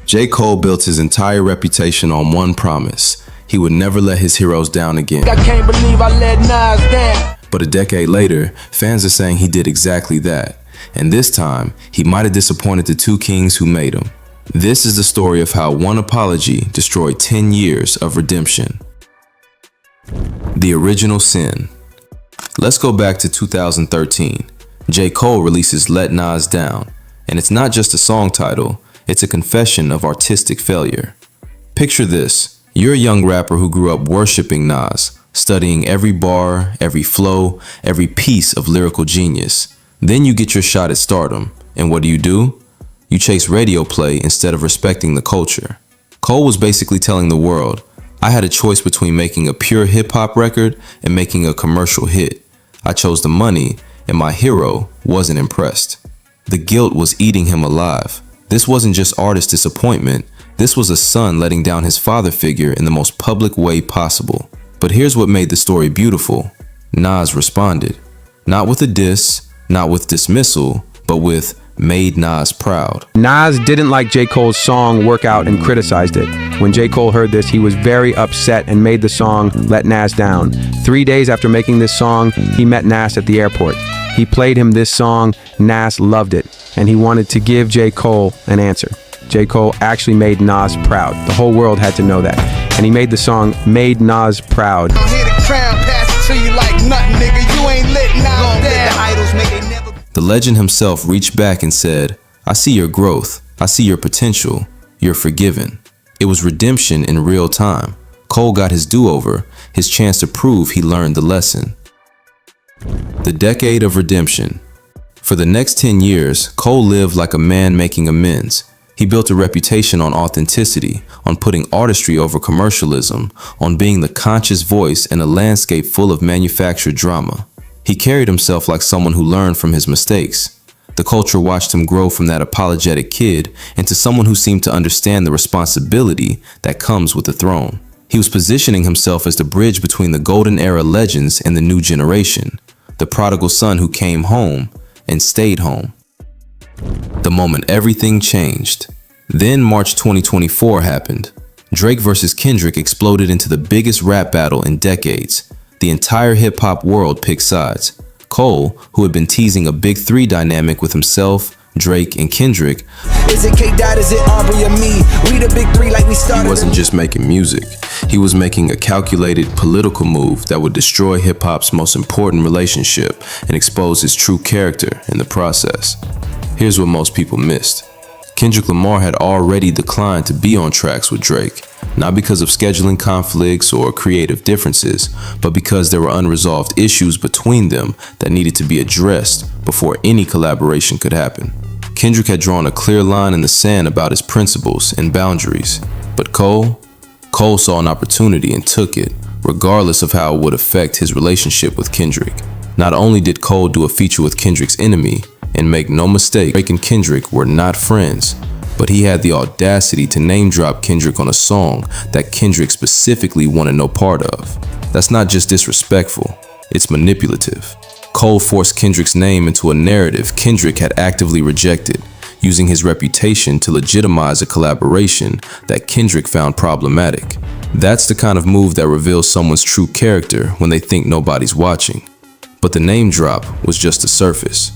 Jcole built his entire reputation on one promise. He would never let his heroes down again. I can't believe I let Nas down. But a decade later, fans are saying he did exactly that. And this time, he might have disappointed the two kings who made him. This is the story of how one apology destroyed 10 years of redemption. The Original Sin. Let's go back to 2013. Jcole releases Let Nas Down. And it's not just a song title, it's a confession of artistic failure. Picture this. You're a young rapper who grew up worshiping Nas, studying every bar, every flow, every piece of lyrical genius. Then you get your shot at stardom, and what do? You chase radio play instead of respecting the culture. Cole was basically telling the world, I had a choice between making a pure hip-hop record and making a commercial hit. I chose the money, and my hero wasn't impressed. The guilt was eating him alive. This wasn't just artist disappointment, this was a son letting down his father figure in the most public way possible. But here's what made the story beautiful. Nas responded. Not with a diss, not with dismissal, but with made Nas proud. Nas didn't like J. Cole's song Workout and criticized it. When J. Cole heard this, he was very upset and made the song Let Nas Down. 3 days after making this song, he met Nas at the airport. He played him this song, Nas loved it, and he wanted to give J. Cole an answer. J. Cole actually made Nas proud. The whole world had to know that. And he made the song Made Nas Proud. I'm here to crown, pass it to you like nothing, nigga. You ain't lit Nas down. The legend himself reached back and said, I see your growth. I see your potential. You're forgiven. It was redemption in real time. Cole got his do-over, his chance to prove he learned the lesson. The decade of redemption. For the next 10 years, Cole lived like a man making amends. He built a reputation on authenticity, on putting artistry over commercialism, on being the conscious voice in a landscape full of manufactured drama. He carried himself like someone who learned from his mistakes. The culture watched him grow from that apologetic kid into someone who seemed to understand the responsibility that comes with the throne. He was positioning himself as the bridge between the golden era legends and the new generation, the prodigal son who came home and stayed home. The moment everything changed. Then March 2024 happened. Drake versus Kendrick exploded into the biggest rap battle in decades. The entire hip-hop world picked sides. Cole, who had been teasing a big three dynamic with himself, Drake, and Kendrick, Is it K-Dot, is it Aubrey or me? We the big three like we started. he wasn't just making music. He was making a calculated political move that would destroy hip-hop's most important relationship and expose his true character in the process. Here's what most people missed. Kendrick Lamar had already declined to be on tracks with Drake, not because of scheduling conflicts or creative differences, but because there were unresolved issues between them that needed to be addressed before any collaboration could happen. Kendrick had drawn a clear line in the sand about his principles and boundaries, but Cole saw an opportunity and took it, regardless of how it would affect his relationship with Kendrick. Not only did Cole do a feature with Kendrick's enemy, and make no mistake, Drake and Kendrick were not friends, but he had the audacity to name drop Kendrick on a song that Kendrick specifically wanted no part of. That's not just disrespectful, it's manipulative. Cole forced Kendrick's name into a narrative Kendrick had actively rejected, using his reputation to legitimize a collaboration that Kendrick found problematic. That's the kind of move that reveals someone's true character when they think nobody's watching. But the name drop was just the surface.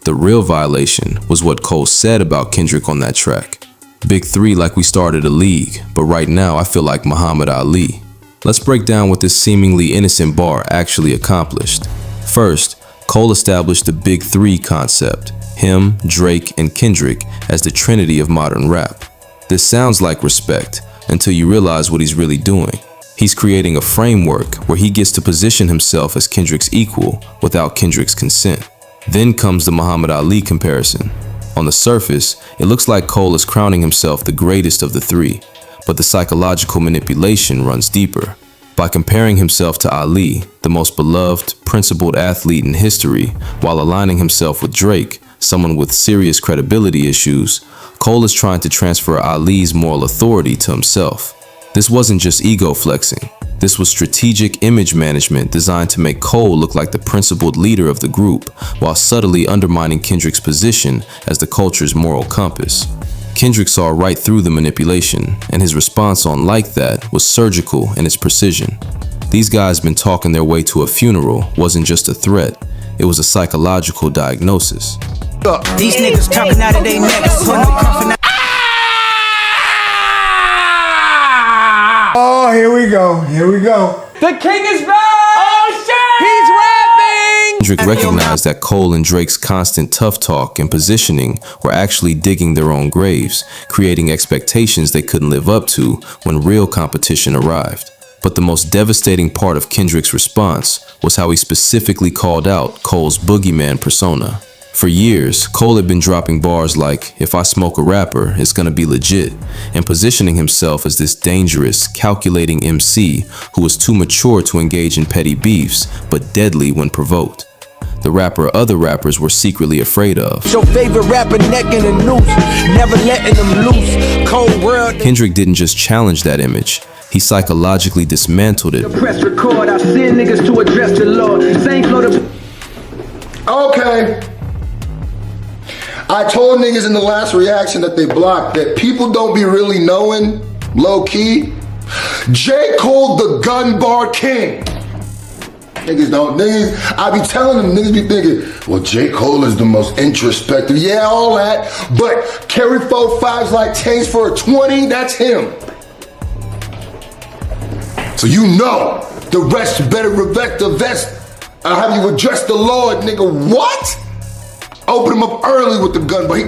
The real violation was what Cole said about Kendrick on that track. Big three like we started a league, but right now I feel like Muhammad Ali. Let's break down what this seemingly innocent bar actually accomplished. First, Cole established the big three concept, him, Drake, and Kendrick as the trinity of modern rap. This sounds like respect until you realize what he's really doing. He's creating a framework where he gets to position himself as Kendrick's equal without Kendrick's consent. Then comes the Muhammad Ali comparison. On the surface, it looks like Cole is crowning himself the greatest of the three, but the psychological manipulation runs deeper. By comparing himself to Ali, the most beloved, principled athlete in history, while aligning himself with Drake, someone with serious credibility issues, Cole is trying to transfer Ali's moral authority to himself. This wasn't just ego flexing. This was strategic image management designed to make Cole look like the principled leader of the group, while subtly undermining Kendrick's position as the culture's moral compass. Kendrick saw right through the manipulation, and his response on "Like That" was surgical in its precision. These guys been talking their way to a funeral wasn't just a threat, it was a psychological diagnosis. These niggas talking out of their necks, put no comfort. Oh, here we go. The king is back! Oh shit! He's rapping! Kendrick recognized that Cole and Drake's constant tough talk and positioning were actually digging their own graves, creating expectations they couldn't live up to when real competition arrived. But the most devastating part of Kendrick's response was how he specifically called out Cole's boogeyman persona. For years, Cole had been dropping bars like, "If I smoke a rapper, it's gonna be legit," and positioning himself as this dangerous, calculating MC who was too mature to engage in petty beefs, but deadly when provoked. The rapper other rappers were secretly afraid of. Your favorite rapper neck in a noose, never letting them loose. Cold world. Kendrick didn't just challenge that image, he psychologically dismantled it. Press record, I send niggas to address the Lord. Same flow to. Okay. I told niggas in the last reaction that they blocked that people don't be really knowing, low key. Jcole the gun bar king. Niggas, I be telling them, niggas be thinking, well, Jcole is the most introspective. Yeah, all that, but carry 4-5s like 10s for a 20, that's him. So you know, the rest better revect the vest. I'll have you address the Lord, nigga. What? Open him up early with the gun, but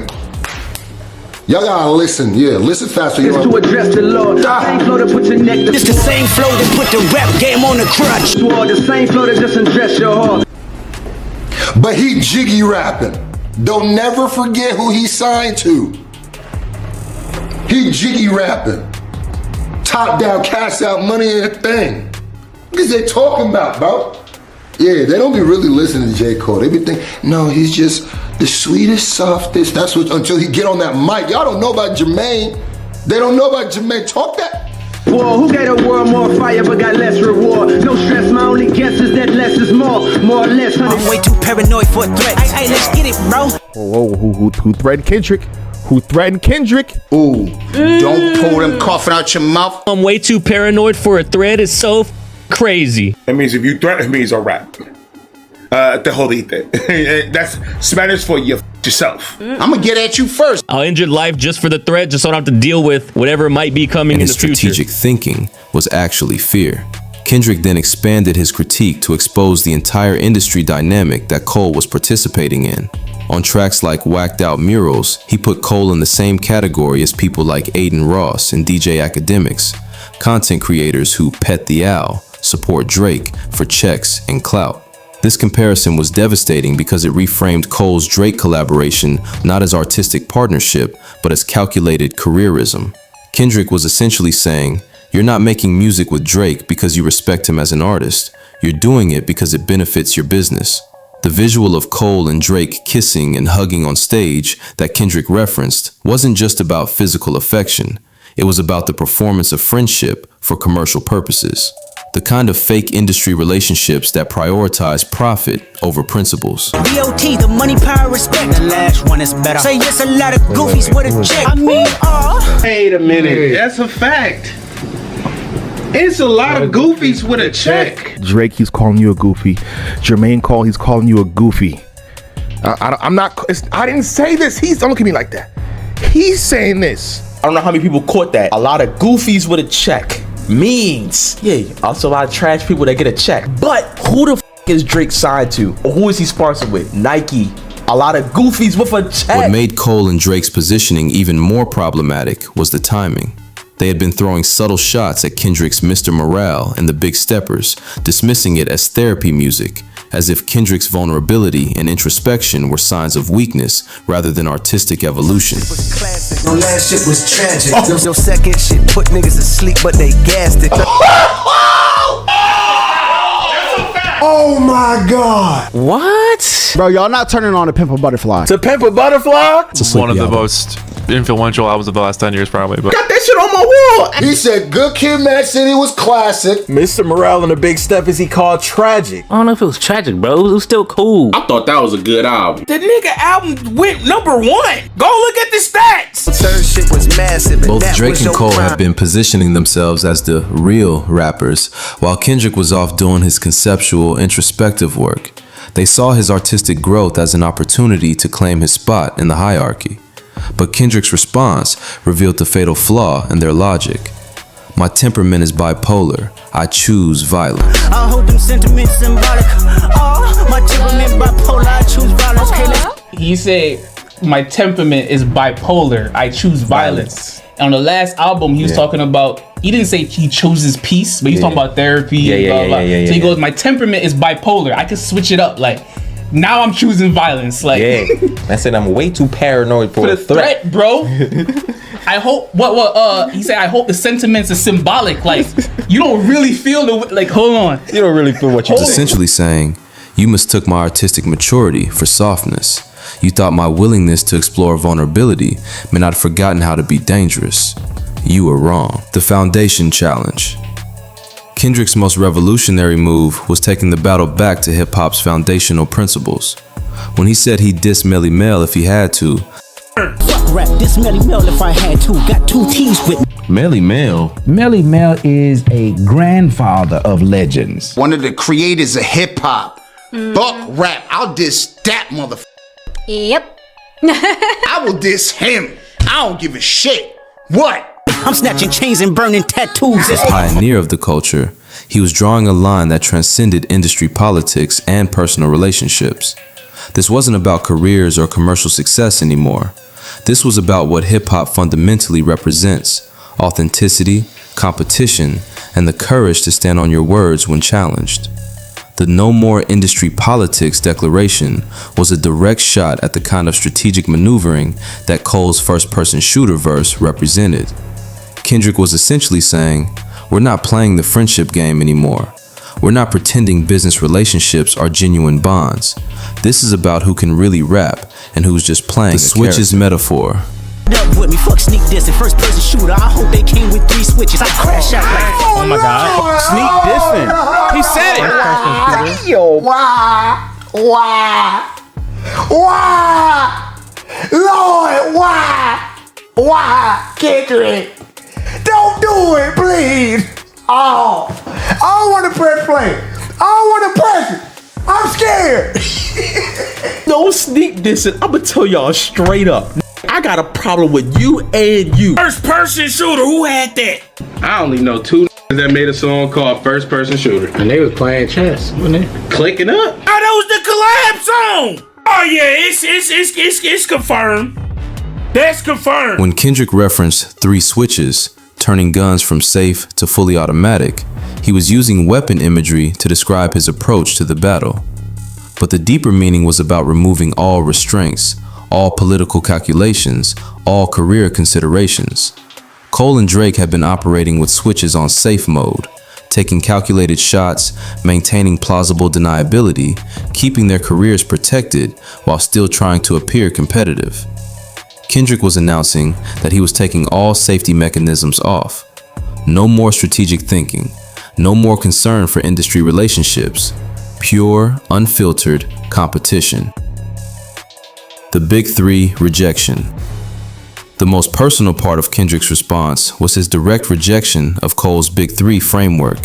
y'all gotta listen, listen faster. It's to address the Lord. Same flow to put your neck. It's the same flow that put the rap game on the crutch. The same flow that just undress your heart. But he jiggy rapping. Don't never forget who he signed to. He jiggy rapping. Top down, cash out, money in a thing. What is they talking about, bro? Yeah, they don't be really listening to Jcole. They be thinking, no, he's just the sweetest, softest. That's what, until he get on that mic. Y'all don't know about Jermaine. They don't know about Jermaine. Talk that. Whoa, who gave the world more fire but got less reward? No stress, my only guess is that less is more or less. I'm way too paranoid for threats. Hey, let's get it, bro. Whoa, who threatened Kendrick? Who threatened Kendrick? Ooh, don't pull them coughing out your mouth. I'm way too paranoid for a threat. It's so crazy. That means if you threaten me, it's a rap. Te jodiste. That's Spanish for you yourself. I'm gonna get at you first. I'll end your life just for the threat, just so I don't have to deal with whatever might be coming And in his the future. strategic thinking was actually fear. Kendrick then expanded his critique to expose the entire industry dynamic that Cole was participating in. On tracks like Whacked Out Murals, he put Cole in the same category as people like Aiden Ross and DJ Academics, content creators who pet the owl, support Drake for checks and clout. This comparison was devastating because it reframed Cole's Drake collaboration not as artistic partnership, but as calculated careerism. Kendrick was essentially saying, you're not making music with Drake because you respect him as an artist, you're doing it because it benefits your business. The visual of Cole and Drake kissing and hugging on stage that Kendrick referenced wasn't just about physical affection, it was about the performance of friendship for commercial purposes. The kind of fake industry relationships that prioritize profit over principles. BOT, the money, power, respect. The last one is better. Say yes, a lot of goofies with a check. I mean, Wait a minute, that's a fact. It's a lot of goofies with a check. Drake, he's calling you a goofy. Jermaine Cole, he's calling you a goofy. I didn't say this. Don't look at me like that. He's saying this. I don't know how many people caught that. A lot of goofies with a check means, also a lot of trash people that get a check. But who the is Drake signed to? Or who is he sponsored with? Nike. A lot of goofies with a check. What made Cole and Drake's positioning even more problematic was the timing. They had been throwing subtle shots at Kendrick's Mr. Morale and the Big Steppers, dismissing it as therapy music, as if Kendrick's vulnerability and introspection were signs of weakness rather than artistic evolution. your last shit was tragic. Your second shit put niggas asleep, but they gassed it. Oh my God. What? Bro, y'all not turning on a Pimp a Butterfly. To Pimp a Butterfly? It's one of the most influential albums of the last 10 years, probably. But Got that shit on my wall. He said Good Kid, Mad City was classic. Mr. Morale and the Big Step is he called tragic. I don't know if it was tragic, bro. It was still cool. I thought that was a good album. The nigga album went #1. Go look at the stats. Third shit was massive. Both Drake and Cole have been positioning themselves as the real rappers, while Kendrick was off doing his conceptual, introspective work. They saw his artistic growth as an opportunity to claim his spot in the hierarchy. But Kendrick's response revealed the fatal flaw in their logic. My temperament is bipolar. I choose violence. I hold them sentiments symbolic. Oh, my temperament bipolar. I choose violence. He said, my temperament is bipolar. I choose violence. And on the last album, he was talking about, he didn't say he chooses peace, but he's talking about therapy. So he goes, my temperament is bipolar. I could switch it up. Like, now I'm choosing violence. Like, I said I'm way too paranoid for a threat, bro. I hope he said I hope the sentiments are symbolic. Like, you don't really feel the hold on. You don't really feel what you're essentially saying, you mistook my artistic maturity for softness. You thought my willingness to explore vulnerability meant I'd forgotten how to be dangerous. You were wrong. The Foundation Challenge. Kendrick's most revolutionary move was taking the battle back to hip-hop's foundational principles. When he said he'd diss Melly Mel if he had to, Fuck rap, this Melly Mel if I had to. Got 2 T's with me. Melly Mel? Melly Mel is a grandfather of legends. One of the creators of hip hop. Fuck rap. I'll diss that motherfucker. Yep. I will diss him. I don't give a shit. What? I'm snatching chains and burning tattoos. As pioneer of the culture, he was drawing a line that transcended industry politics and personal relationships. This wasn't about careers or commercial success anymore. This was about what hip-hop fundamentally represents: authenticity, competition, and the courage to stand on your words when challenged. The No More Industry Politics declaration was a direct shot at the kind of strategic maneuvering that Cole's first-person shooter verse represented. Kendrick was essentially saying, we're not playing the friendship game anymore. We're not pretending business relationships are genuine bonds. This is about who can really rap and who's just playing the switches metaphor. Up with me, fuck sneak dissing, first person shooter. I hope they came with 3 switches. I crash out like, oh my god, sneak dissing. He said it. Why? Lord, why? Kendrick, don't do it, please. Oh, I don't want to press play. I don't want to press it. I'm scared. No sneak dissing. I'ma tell y'all straight up. I got a problem with you and you. First person shooter, who had that? I only know 2 that made a song called First Person Shooter. And they was playing chess, wasn't they? Clicking up. Oh, that was the collab song. Oh yeah, it's confirmed. That's confirmed. When Kendrick referenced 3 switches, turning guns from safe to fully automatic, he was using weapon imagery to describe his approach to the battle. But the deeper meaning was about removing all restraints, all political calculations, all career considerations. Cole and Drake had been operating with switches on safe mode, taking calculated shots, maintaining plausible deniability, keeping their careers protected while still trying to appear competitive. Kendrick was announcing that he was taking all safety mechanisms off. No more strategic thinking, no more concern for industry relationships, pure, unfiltered competition. The Big 3 rejection. The most personal part of Kendrick's response was his direct rejection of Cole's Big 3 framework.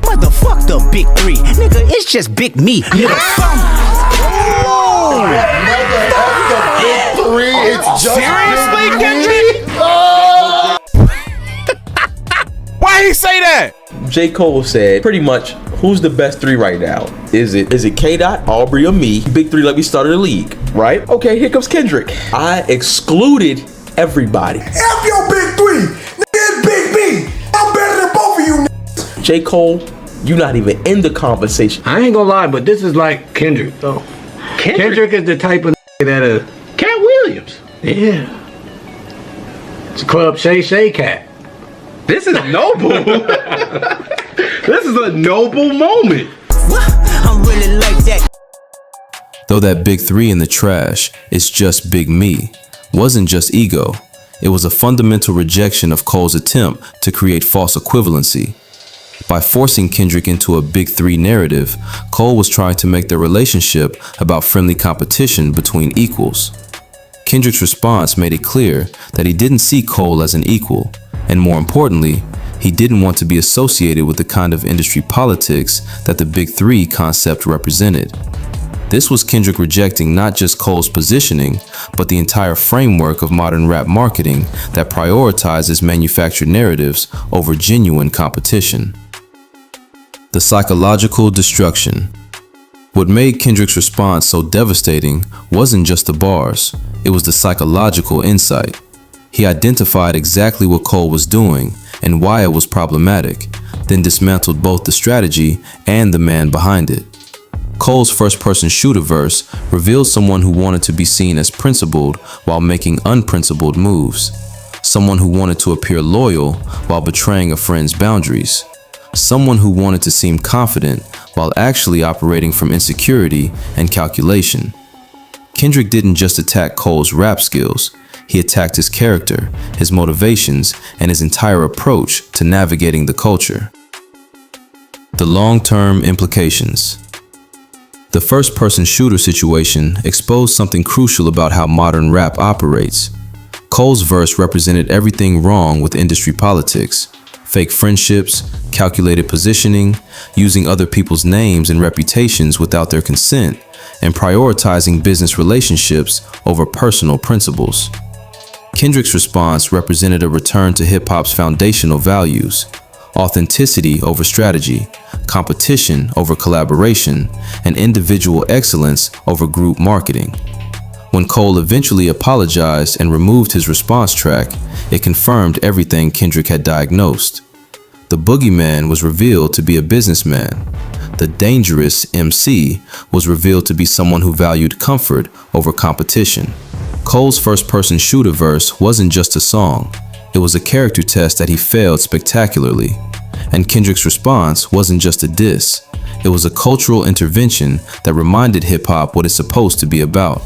Motherfuck the Big 3. Nigga, it's just Big Me. Nigga. Seriously, Kendrick? Why he say that? Jcole said pretty much, who's the best 3 right now? Is it K-Dot, Aubrey, or me? Big 3 like we started the league, right? Okay, here comes Kendrick. I excluded everybody. F your Big 3. Nigga, it's Big B. I'm better than both of you niggas. Jcole, you not even in the conversation. I ain't gonna lie, but this is like Kendrick though. Kendrick is the type of that Cat Williams. Yeah. It's a Club Shay Cat. This is noble. This is a noble moment. I'm really like that. Though that big three in the trash, it's just big me, wasn't just ego. It was a fundamental rejection of Cole's attempt to create false equivalency. By forcing Kendrick into a big three narrative, Cole was trying to make their relationship about friendly competition between equals. Kendrick's response made it clear that he didn't see Cole as an equal, and more importantly, he didn't want to be associated with the kind of industry politics that the big three concept represented. This was Kendrick rejecting not just Cole's positioning, but the entire framework of modern rap marketing that prioritizes manufactured narratives over genuine competition. The psychological destruction. What made Kendrick's response so devastating wasn't just the bars, it was the psychological insight. He identified exactly what Cole was doing and why it was problematic, then dismantled both the strategy and the man behind it. Cole's first-person shooter verse revealed someone who wanted to be seen as principled while making unprincipled moves. Someone who wanted to appear loyal while betraying a friend's boundaries. Someone who wanted to seem confident while actually operating from insecurity and calculation. Kendrick didn't just attack Cole's rap skills, he attacked his character, his motivations, and his entire approach to navigating the culture. The long-term implications. The first-person shooter situation exposed something crucial about how modern rap operates. Cole's verse represented everything wrong with industry politics. Fake friendships, calculated positioning, using other people's names and reputations without their consent, and prioritizing business relationships over personal principles. Kendrick's response represented a return to hip-hop's foundational values: authenticity over strategy, competition over collaboration, and individual excellence over group marketing. When Cole eventually apologized and removed his response track, it confirmed everything Kendrick had diagnosed. The boogeyman was revealed to be a businessman. The dangerous MC was revealed to be someone who valued comfort over competition. Cole's first-person shooter verse wasn't just a song. It was a character test that he failed spectacularly. And Kendrick's response wasn't just a diss. It was a cultural intervention that reminded hip-hop what it's supposed to be about.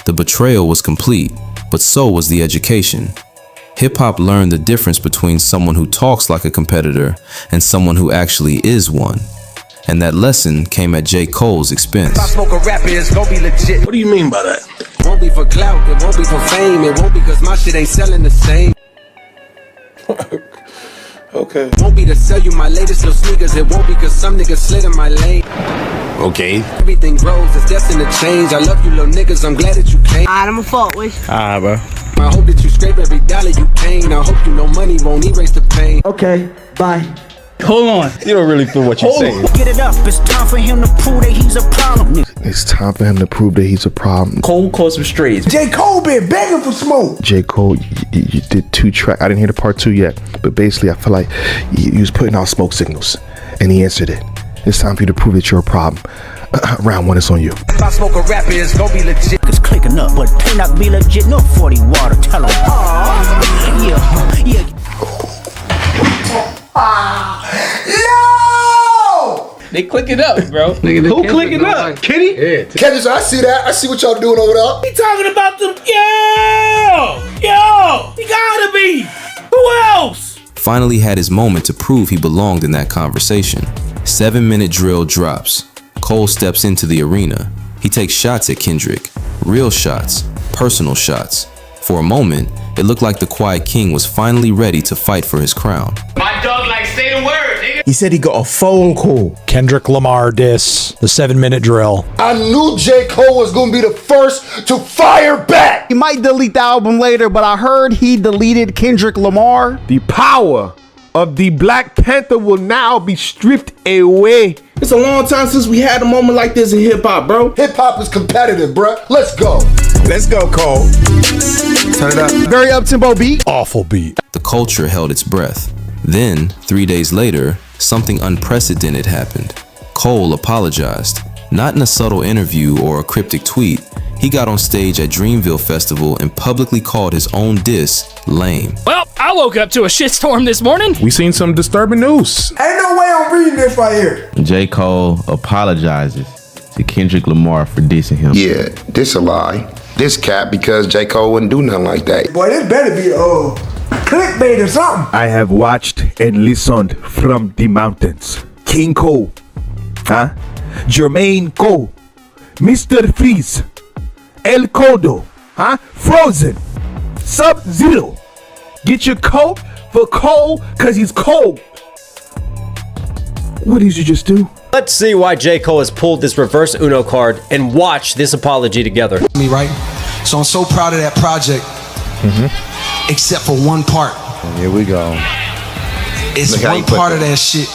The betrayal was complete, but so was the education. Hip-hop learned the difference between someone who talks like a competitor and someone who actually is one. And that lesson came at Jcole's expense. If I smoke a rapper, it's gonna be legit. What do you mean by that? Won't be for clout, it won't be for fame, it won't be cause my shit ain't selling the same. Okay. Won't be to sell you my latest little sneakers, it won't be cause some niggas slid in my lane. Okay. Everything grows, it's destined to change. I love you little niggas, I'm glad that you came. Alright, I'ma fuck with you. Alright, bro. I hope that you scrape every dollar you gain. I hope you know money won't erase the pain. Okay, bye. Hold on. You don't really feel what you're saying. Get it up, it's time for him to prove that he's a problem. It's time for him to prove that he's a problem. Cole caused some strays. Jcole been begging for smoke. Jcole, you did 2 tracks. I didn't hear the part 2 yet, but basically I feel like you was putting out smoke signals, and he answered it. It's time for you to prove that you're a problem. Round 1 is on you. If I smoke a rapper, it's gonna be legit. It's clicking up, but it not be legit. No 40 water, tell him. Yeah. No! They click it up, bro. Who clicking up? Kenny? Yeah. Kendrick, I see that. I see what y'all doing over there. He talking about them. Yo, he gotta be. Who else? Finally had his moment to prove he belonged in that conversation. 7-minute drill drops. Cole steps into the arena. He takes shots at Kendrick. Real shots. Personal shots. For a moment, it looked like the Quiet King was finally ready to fight for his crown. My dog like say the word, nigga. He said he got a phone call. Kendrick Lamar diss, the 7-minute drill. I knew Jcole was gonna be the first to fire back. He might delete the album later, but I heard he deleted Kendrick Lamar. The power of the Black Panther will now be stripped away. It's a long time since we had a moment like this in hip hop, bro. Hip hop is competitive, bruh. Let's go. Let's go, Cole. Turn it up. Very up-tempo beat. Awful beat. The culture held its breath. Then, 3 days later, something unprecedented happened. Cole apologized. Not in a subtle interview or a cryptic tweet. He got on stage at Dreamville Festival and publicly called his own diss lame. Well, I woke up to a shitstorm this morning. We seen some disturbing news. Ain't no way I'm reading this right here. J. Cole apologizes. to Kendrick Lamar for dissing him. Yeah, this a lie. This cap because Jcole wouldn't do nothing like that. Boy, this better be clickbait or something. I have watched and listened from the mountains. King Cole, Jermaine Cole, Mr. Freeze, El Codo, Frozen, Sub-Zero. Get your coat for Cole, cause he's cold. What did you just do? Let's see why Jcole has pulled this reverse Uno card and watch this apology together. Me, right? So I'm so proud of that project, except for one part. Here we go. It's one part of that shit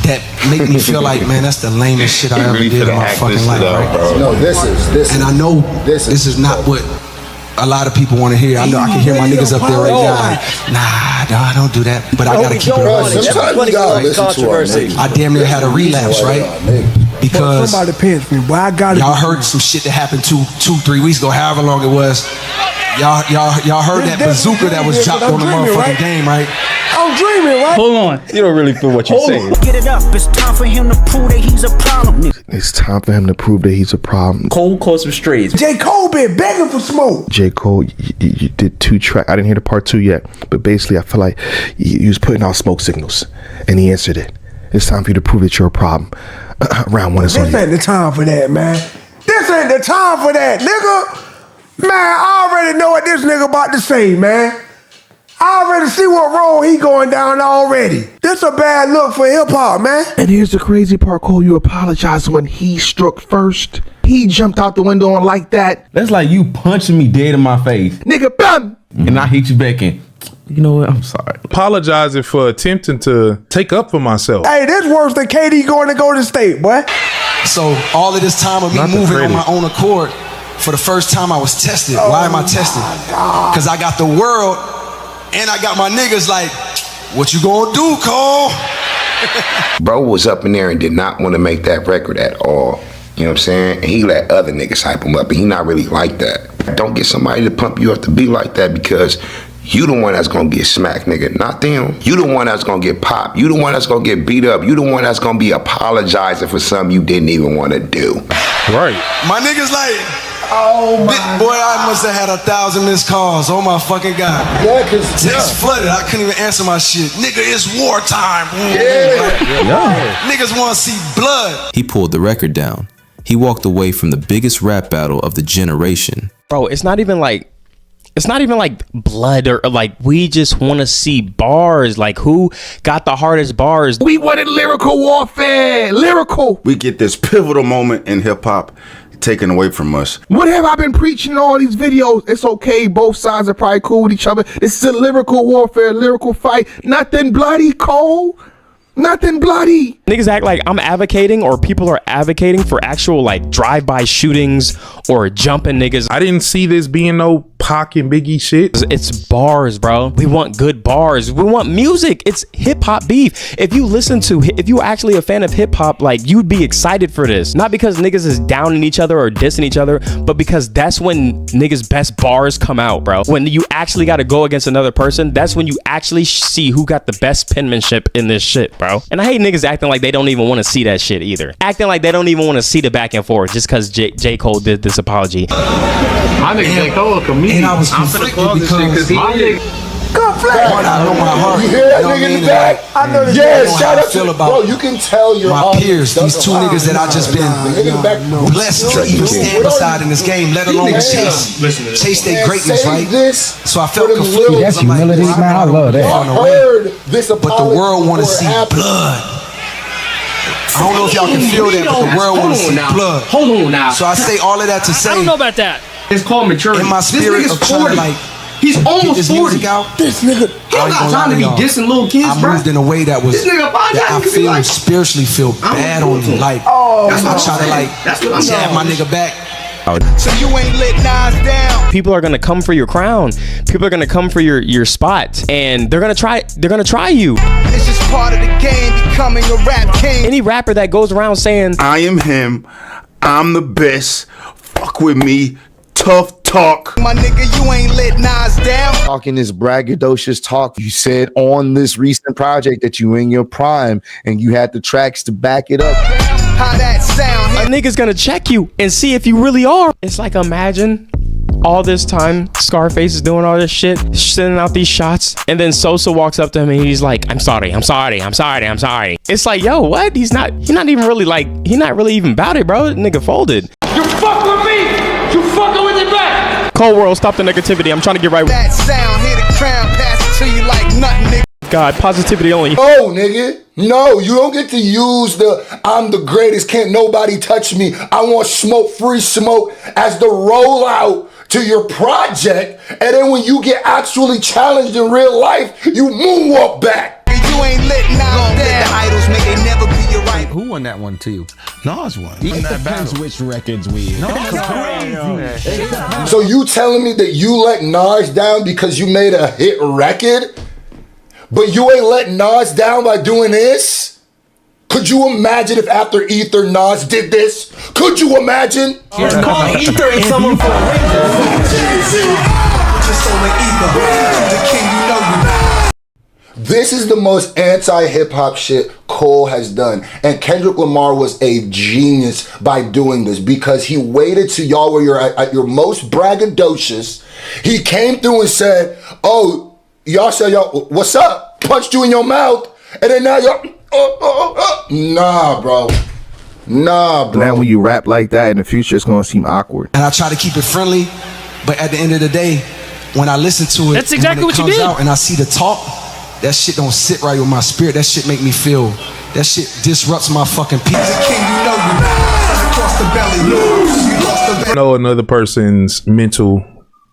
that make me feel like, man, that's the lamest shit I ever did in my fucking life, right? No, this is. And I know this is not what a lot of people want to hear. I know I can hear my niggas up there right now. Nah, don't do that. But I gotta keep it real. Sometimes you gotta listen to our I damn near had a relapse, right? Because somebody pinched me, boy. I got y'all heard some shit that happened 2-3 weeks ago, however long it was. Y'all heard that bazooka that was dropped on the motherfucking game, right? I'm dreaming, right? Hold on. You don't really feel what you're saying. Get it up. It's time for him to prove that he's a problem. It's time for him to prove that he's a problem. Cole caused some strays. Jcole been begging for smoke. Jcole, you did 2 tracks. I didn't hear the part 2 yet, but basically I feel like you was putting out smoke signals, and he answered it. It's time for you to prove that you're a problem. Round 1 is on you. This ain't the time for that, man. This ain't the time for that, nigga. Man, I already know what this nigga about to say, man. I already see what road he going down already. This a bad look for hip hop, man. And here's the crazy part, Cole. You apologized when he struck first. He jumped out the window and like that. That's like you punching me dead in my face. Nigga, bam! And I hit you back in. You know what? I'm sorry. Apologizing for attempting to take up for myself. Hey, this worse than KD going to Golden State, boy. So all of this time of me moving on my own accord, for the first time I was tested. Why am I tested? Because I got the world and I got my niggas like, what you gonna do, Cole? Bro was up in there and did not want to make that record at all. You know what I'm saying? And he let other niggas hype him up, and he not really like that. Don't get somebody to pump you up to be like that, because you the one that's gonna get smacked, nigga, not them. You the one that's gonna get popped. You the one that's gonna get beat up. You the one that's gonna be apologizing for something you didn't even want to do. Right. My niggas like, oh my boy, I must have had 1,000 missed calls. Oh my fucking God. Yeah, cause text flooded. I couldn't even answer my shit. Nigga, it's wartime. Niggas want to see blood. He pulled the record down. He walked away from the biggest rap battle of the generation. Bro, it's not even like blood or like, we just want to see bars. Like, who got the hardest bars? We wanted lyrical warfare. Lyrical. We get this pivotal moment in hip hop taken away from us. What have I been preaching in all these videos? It's okay, both sides are probably cool with each other. This is a lyrical warfare, lyrical fight. Nothing bloody, Cole. Nothing bloody. Niggas act like I'm advocating, or people are advocating for actual like drive-by shootings or jumping niggas. I didn't see this being no Pac and Biggie shit. It's bars, bro. We want good bars. We want music. It's hip hop beef. If you actually a fan of hip hop, like, you'd be excited for this. Not because niggas is downing each other or dissing each other, but because that's when niggas' best bars come out, bro. When you actually got to go against another person, that's when you actually see who got the best penmanship in this shit, bro. And I hate niggas acting like they don't even want to see that shit either. Acting like they don't even want to see the back and forth just because Jcole did this apology. I think Jcole a comedian. And I was conflicted because my nigga. Go flat. I know my heart. You hear that nigga in the back? I know Shout out to bro. You can tell your my peers. These 2 niggas that I just been blessed to even stand beside in this game, let alone chase their greatness, right? So I felt conflicted. That's humility, man. I love that. But the world want to see blood. I don't know if y'all can feel that, but the world want to see blood. Hold on now. So I say all of that to say, I don't know about that. It's called maturity. In my spirit of trying to like, he's almost 40. This nigga, he don't got time to be dissing little kids, bro. I moved in a way that was, I feel like, spiritually feel bad on you. Like, I try to like jab my nigga back. So you ain't lit Nas down. People are gonna come for your crown. People are gonna come for your spot, and they're gonna try you. It's just part of the game, becoming a rap king. Any rapper that goes around saying, I am him, I'm the best, fuck with me, tough talk. My nigga, you ain't lit Nas down. Talking this braggadocious talk. You said on this recent project that you in your prime and you had the tracks to back it up. How that sound? A nigga's gonna check you and see if you really are. It's like, imagine all this time Scarface is doing all this shit, sending out these shots, and then Sosa walks up to him and he's like, I'm sorry. It's like, yo, what? He's not even really like, he's not really even about it, bro. Nigga folded. You fuck with me, you fucking with your back. Cold World, stop the negativity. I'm trying to get right with That sound, hit a crown, pass it to you like nothing, nigga. God, positivity only. No, nigga. No, you don't get to use the I'm the greatest, can't nobody touch me, I want smoke, free smoke as the rollout to your project, and then when you get actually challenged in real life, you moonwalk back. You ain't lit now. The idols make they never be your right. Who won that one to you? Nas won. It depends which records we. No, that's crazy. So you telling me that you let Nas down because you made a hit record, but you ain't let Nas down by doing this? Could you imagine if after Ether Nas did this? Could you imagine? It's called Ether and someone for a This is the most anti-hip-hop shit Cole has done. And Kendrick Lamar was a genius by doing this because he waited till y'all were at your most braggadocious. He came through and said, oh, y'all said, y'all, what's up? Punched you in your mouth. And then now y'all, Nah, bro. Now when you rap like that in the future, it's gonna seem awkward. And I try to keep it friendly, but at the end of the day, when I listen to it, That's exactly what you did. Out and I see the talk, that shit don't sit right with my spirit. That shit make me feel. That shit disrupts my fucking peace. Know another person's mental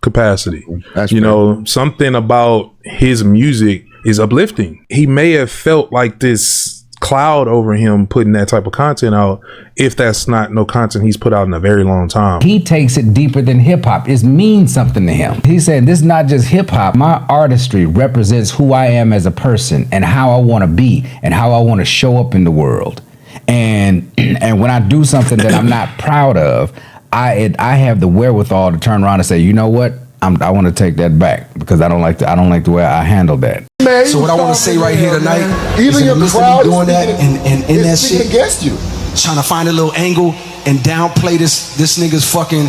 capacity. You know, something about his music is uplifting. He may have felt like this cloud over him putting that type of content out, if that's not no content he's put out in a very long time. He takes it deeper than hip hop. It means something to him. He said, this is not just hip hop. My artistry represents who I am as a person and how I want to be and how I want to show up in the world. And when I do something that I'm not proud of, I have the wherewithal to turn around and say, you know what? I want to take that back because I don't like the way I handled that. Man, so what I want to say right here tonight, even your crowd doing that and that shit against you, trying to find a little angle and downplay this nigga's fucking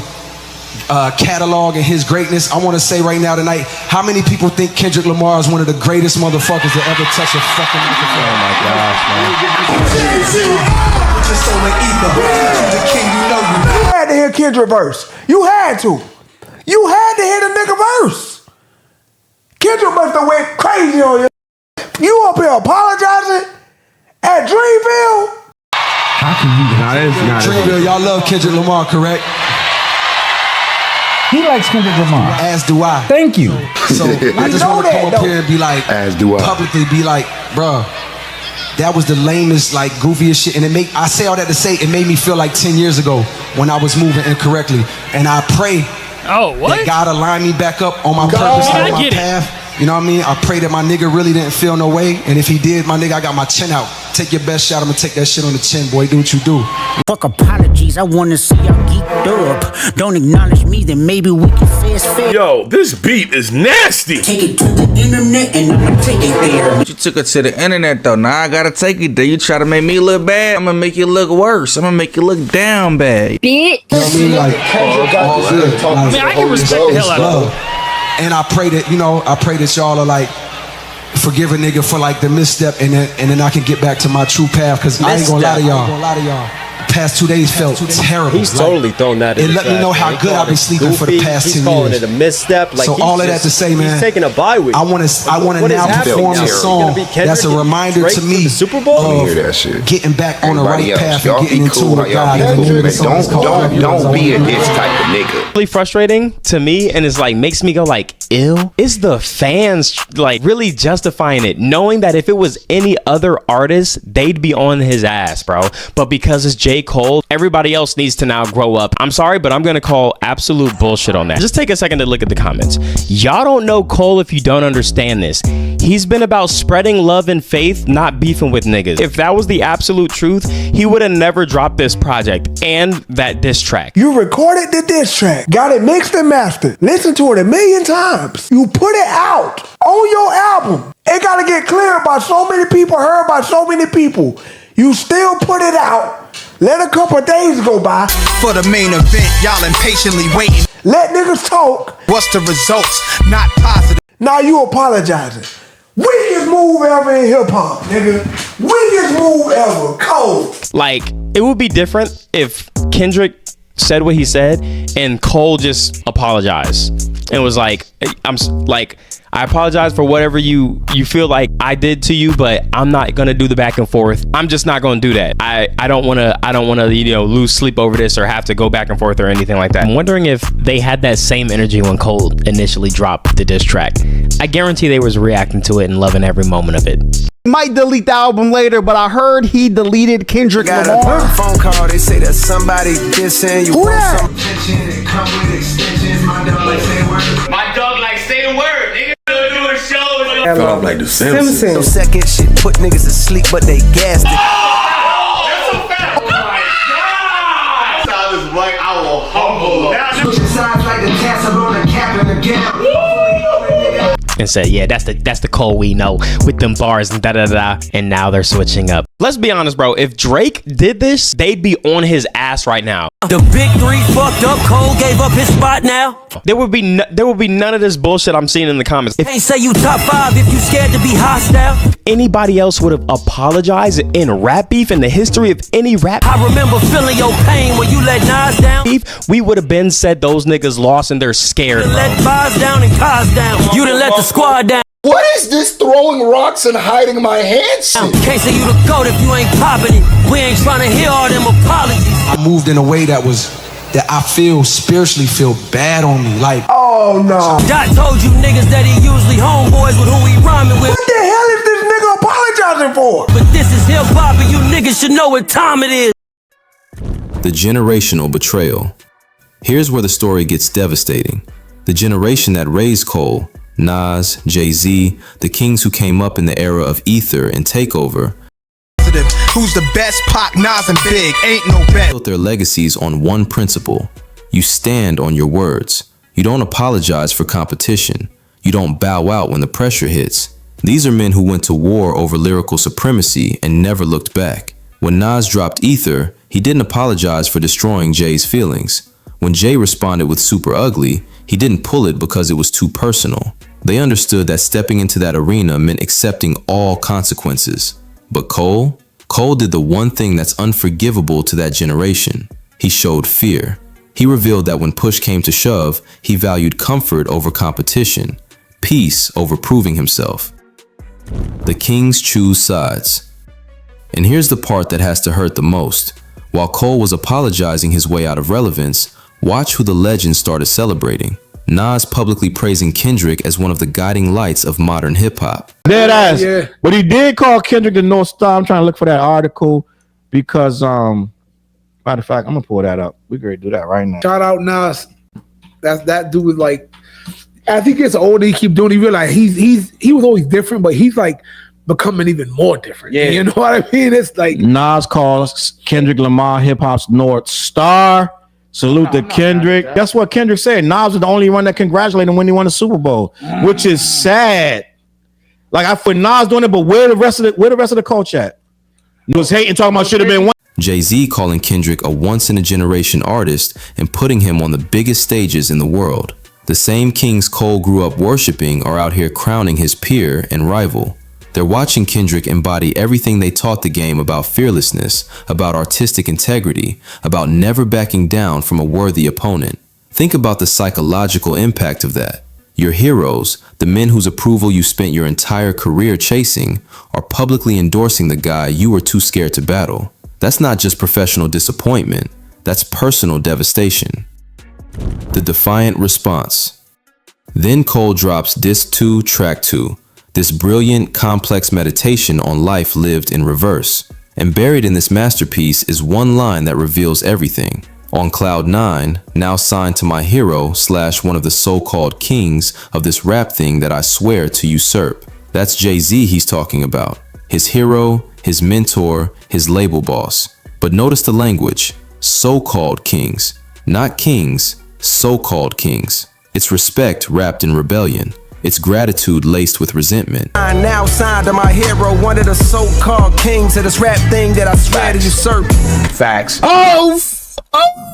catalog and his greatness. I want to say right now tonight, how many people think Kendrick Lamar is one of the greatest motherfuckers to ever touch a fucking microphone? Oh my gosh, man. You had to hear Kendrick verse. You had to. You had to hear the nigga verse. Kendrick must have went crazy on you. You up here apologizing at Dreamville? How can you? Dreamville, y'all love Kendrick Lamar, correct? He likes Kendrick Lamar. As do I. Thank you. So I just want to come up here and be like, as do I. Publicly be like, bruh, that was the lamest, like goofiest shit. And I say all that to say, it made me feel like 10 years ago when I was moving incorrectly. And I pray that God align me back up on my purpose and on my path. You know what I mean? I pray that my nigga really didn't feel no way. And if he did, my nigga, I got my chin out. Take your best shot. I'm gonna take that shit on the chin, boy. Do what you do. Fuck apologies. I wanna see y'all geeked up. Don't acknowledge me, then maybe we can fast. Yo, this beat is nasty. Take it to the internet and I'ma take it there. You took it to the internet though. Now I gotta take it there. You try to make me look bad, I'm gonna make you look worse. I'm gonna make you look down bad. Bitch. You know what I mean? Like, I mean, I can respect the hell out of it. And I pray that, y'all are like, forgive a nigga for like the misstep, and then I can get back to my true path. Cause I ain't gonna lie to y'all. The past 2 days felt terrible. He's totally thrown that in. It let me know how good I've been sleeping for the past 10 years. He's calling it a misstep. Like, so all of that to say, man, he's taking a bye week. I want to now perform a song that's a reminder to me of getting back on the right path and getting into it with God. Don't be a diss type of nigga. Really frustrating to me, and it's like makes me go like, ew. It's the fans like really justifying it, knowing that if it was any other artist, they'd be on his ass, bro. But because it's Jcole, everybody else needs to now grow up. I'm sorry, but I'm gonna call absolute bullshit on that. Just take a second to look at the comments. Y'all don't know Cole if you don't understand this. He's been about spreading love and faith, not beefing with niggas. If that was the absolute truth, he would have never dropped this project and that diss track. You recorded the diss track, got it mixed and mastered, listened to it 1,000,000 times. You put it out on your album. It gotta get cleared by so many people, heard by so many people. You still put it out Let a couple days go by. For the main event, y'all impatiently waiting. Let niggas talk. What's the results? Not positive. Now you apologizing. Weakest move ever in hip hop, nigga. Weakest move ever. Cole. Like, it would be different if Kendrick said what he said and Cole just apologized and was like, I apologize for whatever you feel like I did to you, but I'm not gonna do the back and forth. I'm just not gonna do that. I don't wanna lose sleep over this or have to go back and forth or anything like that. I'm wondering if they had that same energy when Cole initially dropped the diss track. I guarantee they was reacting to it and loving every moment of it. Might delete the album later, but I heard he deleted Kendrick Lamar. Got a phone call, they say that somebody dissing you. Who that? My dog like say the word, nigga. Doing shows. Sound like the Simpsons. Some second shit put niggas to sleep, but they gassed it. That's so fast. Oh my God. Sounds like I will humble. Switching sides like the tassel on the cap and the gown. And said, yeah, that's the Cole we know with them bars and da-da-da. And now they're switching up. Let's be honest, bro. If Drake did this, they'd be on his ass right now. The big three fucked up. Cole gave up his spot now. There would be none of this bullshit I'm seeing in the comments. Can't say you top 5 if you scared to be hostile. If anybody else would have apologized in rap beef in the history of any rap, I remember feeling your pain when you let Nas down. Beef, we would have been said those niggas lost and they're scared. You let Boz down and Cos down. You done let the squad down. What is this throwing rocks and hiding my hands? Can't say you the GOAT if you ain't popping it. We ain't trying to hear all them apologies. I moved in a way that I feel spiritually feel bad on me. Like, oh no. Dot told you niggas that he usually homeboys with who he rhyming with. What the hell is this nigga apologizing for? But this is hip hop and you niggas should know what time it is. The generational betrayal. Here's where the story gets devastating. The generation that raised Cole, Nas, Jay-Z, the kings who came up in the era of Ether and Takeover, who's the best? Pac, Nas and Big, ain't no bet. Built their legacies on one principle. You stand on your words. You don't apologize for competition. You don't bow out when the pressure hits. These are men who went to war over lyrical supremacy and never looked back. When Nas dropped Ether, he didn't apologize for destroying Jay's feelings. When Jay responded with Super Ugly, he didn't pull it because it was too personal. They understood that stepping into that arena meant accepting all consequences. But Cole did the one thing that's unforgivable to that generation. He showed fear. He revealed that when push came to shove, he valued comfort over competition, peace over proving himself. The kings choose sides. And here's the part that has to hurt the most. While Cole was apologizing his way out of relevance, watch who the legends started celebrating. Nas publicly praising Kendrick as one of the guiding lights of modern hip-hop. Dead ass. Yeah. But he did call Kendrick the North Star. I'm trying to look for that article because, matter of fact, I'm gonna pull that up. We could do that right now. Shout out Nas. That dude was like, as he gets older, he keep doing. He realize he was always different, but he's like becoming even more different. Yeah, you know what I mean? It's like Nas calls Kendrick Lamar hip hop's North Star. Salute to Kendrick. That's what Kendrick said. Nas was the only one that congratulated him when he won the Super Bowl, which is sad. Like I for Nas doing it, but where the rest of the culture at? He was hating, talking about should have been one. Jay-Z calling Kendrick a once-in-a-generation artist and putting him on the biggest stages in the world. The same kings Cole grew up worshiping are out here crowning his peer and rival. They're watching Kendrick embody everything they taught the game about fearlessness, about artistic integrity, about never backing down from a worthy opponent. Think about the psychological impact of that. Your heroes, the men whose approval you spent your entire career chasing, are publicly endorsing the guy you were too scared to battle. That's not just professional disappointment, that's personal devastation. The defiant response. Then Cole drops Disc 2, Track 2. This brilliant, complex meditation on life lived in reverse. And buried in this masterpiece is one line that reveals everything. On cloud 9, now signed to my hero / one of the so-called kings of this rap thing that I swear to usurp. That's Jay-Z he's talking about. His hero, his mentor, his label boss. But notice the language. So-called kings. Not kings, so-called kings. It's respect wrapped in rebellion. It's gratitude laced with resentment. I now signed to my hero, one of the so-called kings of this rap thing that I swear to usurp. Facts.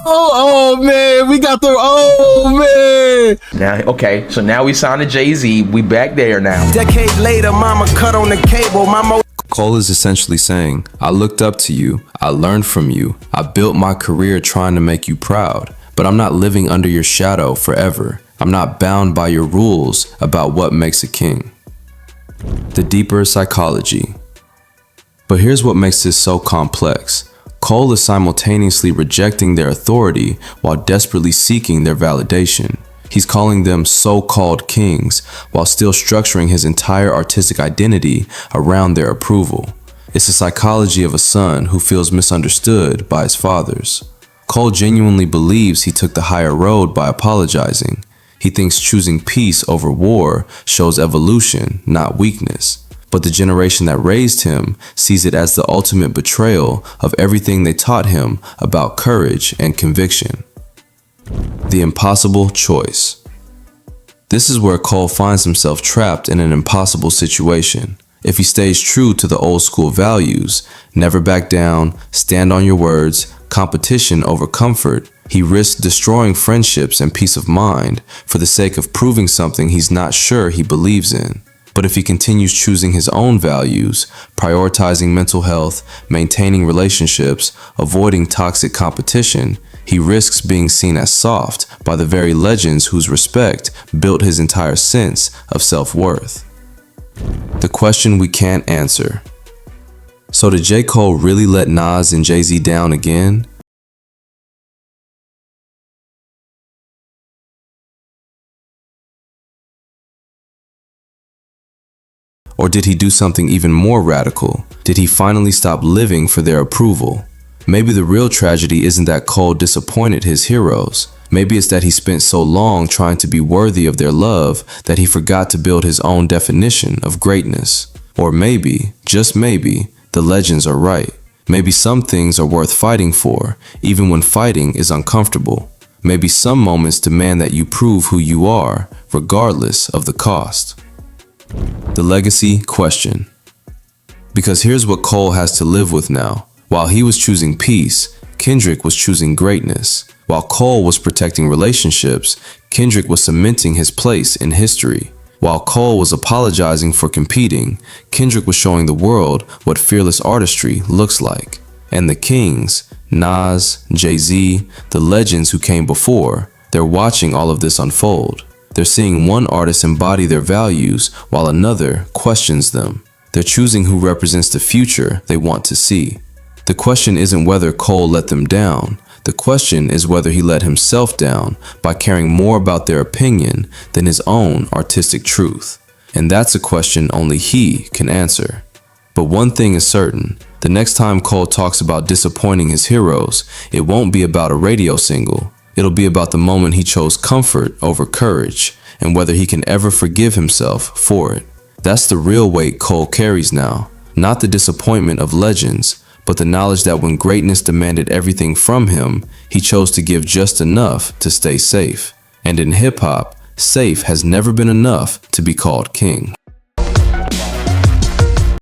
Oh man, we got the man. Now, okay, so now we signed to Jay-Z. We back there now. Decade later, mama cut on the cable. Cole is essentially saying, I looked up to you, I learned from you, I built my career trying to make you proud, but I'm not living under your shadow forever. I'm not bound by your rules about what makes a king. The deeper psychology. But here's what makes this so complex. Cole is simultaneously rejecting their authority while desperately seeking their validation. He's calling them so-called kings while still structuring his entire artistic identity around their approval. It's the psychology of a son who feels misunderstood by his fathers. Cole genuinely believes he took the higher road by apologizing. He thinks choosing peace over war shows evolution, not weakness. But the generation that raised him sees it as the ultimate betrayal of everything they taught him about courage and conviction. The impossible choice. This is where Cole finds himself trapped in an impossible situation. If he stays true to the old school values, never back down, stand on your words, competition over comfort, he risks destroying friendships and peace of mind for the sake of proving something he's not sure he believes in. But if he continues choosing his own values, prioritizing mental health, maintaining relationships, avoiding toxic competition, he risks being seen as soft by the very legends whose respect built his entire sense of self-worth. The question we can't answer. So did J. Cole really let Nas and Jay-Z down again? Or did he do something even more radical? Did he finally stop living for their approval? Maybe the real tragedy isn't that Cole disappointed his heroes. Maybe it's that he spent so long trying to be worthy of their love that he forgot to build his own definition of greatness. Or maybe, just maybe, the legends are right. Maybe some things are worth fighting for, even when fighting is uncomfortable. Maybe some moments demand that you prove who you are, regardless of the cost. The legacy question. Because here's what Cole has to live with now. While he was choosing peace, Kendrick was choosing greatness. While Cole was protecting relationships, Kendrick was cementing his place in history. While Cole was apologizing for competing, Kendrick was showing the world what fearless artistry looks like. And the kings, Nas, Jay-Z, the legends who came before, they're watching all of this unfold. They're seeing one artist embody their values while another questions them. They're choosing who represents the future they want to see. The question isn't whether Cole let them down. The question is whether he let himself down by caring more about their opinion than his own artistic truth. And that's a question only he can answer. But one thing is certain, the next time Cole talks about disappointing his heroes, it won't be about a radio single. It'll be about the moment he chose comfort over courage and whether he can ever forgive himself for it. That's the real weight Cole carries now, not the disappointment of legends, but the knowledge that when greatness demanded everything from him, he chose to give just enough to stay safe. And in hip-hop, safe has never been enough to be called king.